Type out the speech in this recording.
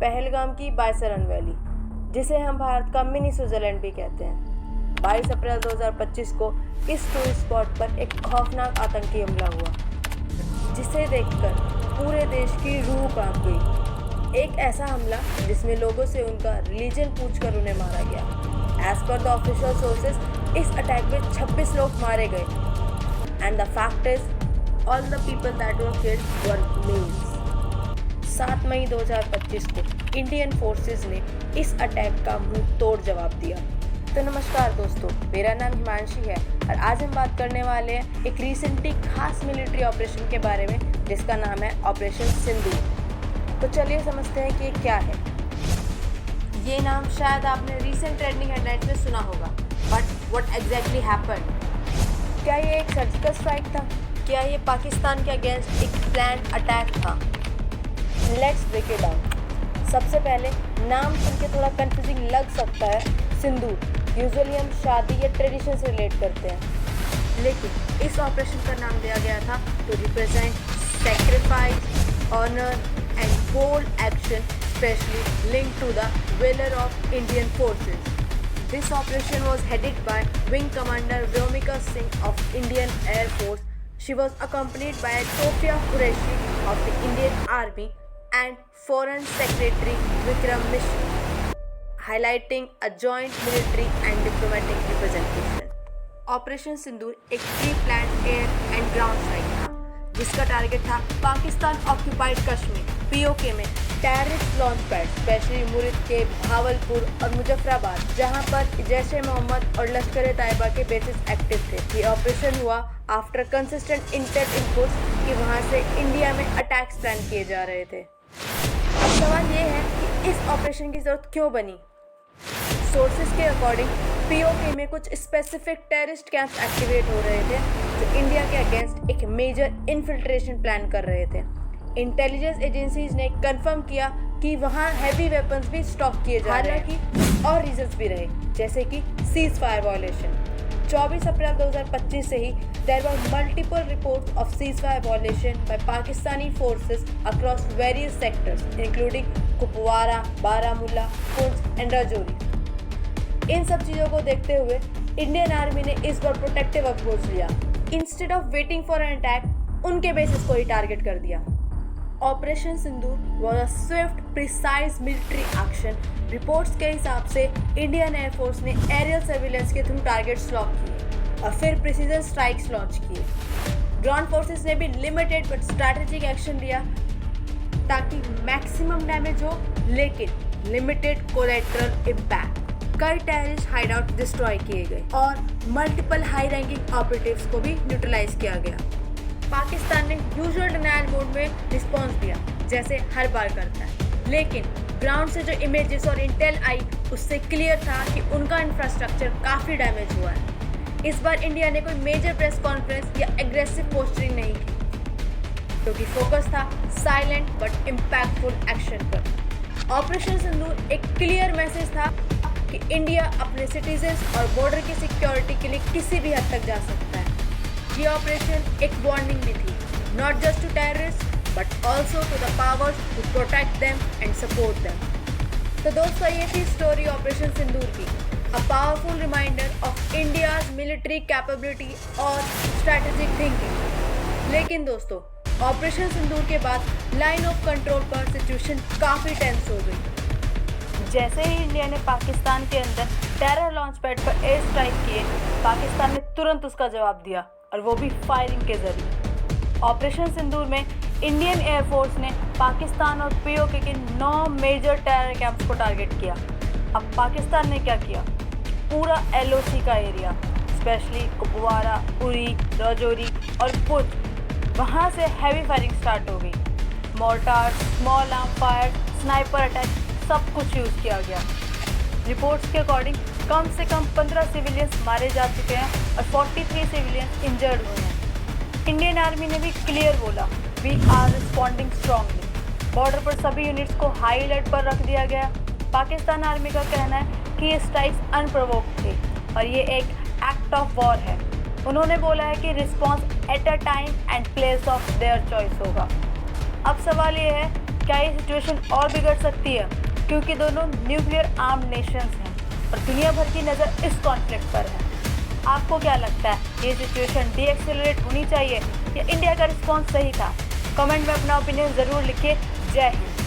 पहलगाम की बायसरन वैली, जिसे हम भारत का मिनी स्विट्जरलैंड भी कहते हैं। 22 अप्रैल 2025 को इस टूरिस्ट स्पॉट पर एक खौफनाक आतंकी हमला हुआ, जिसे देखकर पूरे देश की रूह कांप गई। एक ऐसा हमला जिसमें लोगों से उनका रिलीजन पूछकर उन्हें मारा गया। As per the official sources, इस अटैक में 26 लोग मारे गए। And the fact is all the people that were killed were males. 7 मई 2025 को इंडियन फोर्सेस ने इस अटैक का मुंह तोड़ जवाब दिया। तो नमस्कार दोस्तों, मेरा नाम हिमांशी है और आज हम बात करने वाले हैं एक रिसेंटली खास मिलिट्री ऑपरेशन के बारे में, जिसका नाम है ऑपरेशन सिंदूर। तो चलिए समझते हैं कि ये क्या है। ये नाम शायद आपने रिसेंट ट्रेंडिंग हेडलाइंस में सुना होगा, बट व्हाट एग्जैक्टली हैपेंड? क्या ये एक सर्जिकल स्ट्राइक था? क्या ये पाकिस्तान के अगेंस्ट एक प्लान अटैक था? Let's break it down. सबसे पहले नाम सुन के थोड़ा कंफ्यूजिंग लग सकता है। सिंदूर यूजुअली हम शादी या ट्रेडिशन से रिलेट करते हैं, लेकिन इस ऑपरेशन का नाम दिया गया था to represent sacrifice, honour and bold action, specially linked to the valor of Indian forces. This operation was headed by Wing Commander Vyomika Singh of Indian Air Force. She was accompanied by Tofia Qureshi of the Indian Army and Foreign Secretary Vikram Mishra, highlighting a joint military and diplomatic representation. Operation Sindoor एक pre planned air and ground strike था, जिसका target था Pakistan occupied Kashmir PoK में terrorist launch pad, specially Muridke Bahawalpur और मुजफ्फराबाद, जहां पर जैश ए मोहम्मद और लश्कर तैयबा के बेसिस एक्टिव थे। ये ऑपरेशन हुआ आफ्टर कंसिस्टेंट इंटेल इनपुट्स कि वहां से इंडिया में अटैक्स प्लान किए जा रहे थे। अब सवाल ये है कि इस ऑपरेशन की जरूरत क्यों बनी? सोर्सेज के अकॉर्डिंग पीओके में कुछ स्पेसिफिक टेररिस्ट कैंप्स एक्टिवेट हो रहे थे, जो इंडिया के अगेंस्ट एक मेजर इन्फिल्ट्रेशन प्लान कर रहे थे। इंटेलिजेंस एजेंसीज ने कंफर्म किया कि वहां हैवी वेपन्स भी स्टॉक किए जा रहे हैं। हालांकि और रीजंस भी रहे, जैसे कि सीज फायर वायलेशन। 24 अप्रैल 2025 से ही there were multiple reports of ceasefire violation by Pakistani forces across various sectors, including Kupwara, Baramulla, Poonch and Rajouri. इन सब चीज़ों को देखते हुए इंडियन आर्मी ने इस बार प्रोटेक्टिव अप्रोच लिया। Instead of waiting for an attack, उनके बेसिस को ही टारगेट कर दिया। Operation Sindoor was a swift precise military action. Reports के हिसाब से इंडियन एयरफोर्स ने एरियल सर्विलेंस के थ्रू टारगेट्स लॉक किए और फिर प्रिसीजन स्ट्राइक्स लॉन्च किए। ग्राउंड फोर्सेस ने भी लिमिटेड बट स्ट्रैटेजिक एक्शन लिया ताकि मैक्सिमम डैमेज हो, लेकिन लिमिटेड कोलैटरल इम्पैक्ट। कई टेररिस्ट हाइडआउट डिस्ट्रॉय किए गए और मल्टीपल हाई रैंकिंग ऑपरेटिव्स को भी न्यूट्रलाइज किया गया। पाकिस्तान ने यूजुअल डिनायल मोड में रिस्पॉन्स दिया, जैसे हर बार करता है, लेकिन ग्राउंड से जो इमेजेस और इंटेल आई उससे क्लियर था कि उनका इंफ्रास्ट्रक्चर काफ़ी डैमेज हुआ है। इस बार इंडिया ने कोई मेजर प्रेस कॉन्फ्रेंस या एग्रेसिव पोस्टरिंग नहीं की, क्योंकि फोकस था साइलेंट बट इम्पैक्टफुल एक्शन पर। ऑपरेशन सिंदूर एक क्लियर मैसेज था कि इंडिया अपने सिटीजन्स और बॉर्डर की सिक्योरिटी के लिए किसी भी हद तक जा सकता है। ये ऑपरेशन एक वार्निंग भी थी, not just to terrorist but also to the powers to protect them and support them. तो दोस्तों, ये थी स्टोरी ऑपरेशन सिंदूर की, a powerful reminder of India's military capability और स्ट्रैटेजिक थिंकिंग। लेकिन दोस्तों, ऑपरेशन सिंदूर के बाद लाइन ऑफ कंट्रोल पर सिचुएशन काफ़ी टेंस हो गई। जैसे ही इंडिया ने पाकिस्तान के अंदर टेरर लॉन्च पैड पर एयर स्ट्राइक किए, पाकिस्तान ने तुरंत उसका जवाब दिया, और वो भी फायरिंग के जरिए। ऑपरेशन सिंदूर में इंडियन एयरफोर्स ने पाकिस्तान और पीओके के 9 मेजर टेरर कैंप्स को टारगेट किया। अब पाकिस्तान ने क्या किया? पूरा एलओसी का एरिया, स्पेशली कुपवारा, उरी, राजौरी और पुंछ, वहाँ से हैवी फायरिंग स्टार्ट हो गई। Mortar, small arm fire, sniper attack, सब कुछ यूज़ किया गया। रिपोर्ट्स के अकॉर्डिंग कम से कम 15 सिविलियंस मारे जा चुके हैं और 43 सिविलियंस इंजर्ड हुए हैं। इंडियन आर्मी ने भी क्लियर बोला, we are responding strongly. Border पर सभी यूनिट्स को हाई अलर्ट पर रख दिया गया। पाकिस्तान आर्मी का कहना है कि ये स्ट्राइक्स अनप्रोवोक्ड थे और ये एक एक्ट ऑफ वॉर है। उन्होंने बोला है कि response at a time and place of their choice होगा। अब सवाल ये है क्या ये सिचुएशन और बिगड़ सकती है, क्योंकि दोनों न्यूक्लियर आर्म्ड नेशंस हैं और दुनिया भर की नज़र इस कॉन्फ्लिक्ट पर है। आपको क्या लगता है, ये सिचुएशन डी एक्सेलरेट होनी चाहिए या इंडिया का रिस्पॉन्स सही था? कमेंट में अपना ओपिनियन ज़रूर लिखिए। जय हिंद।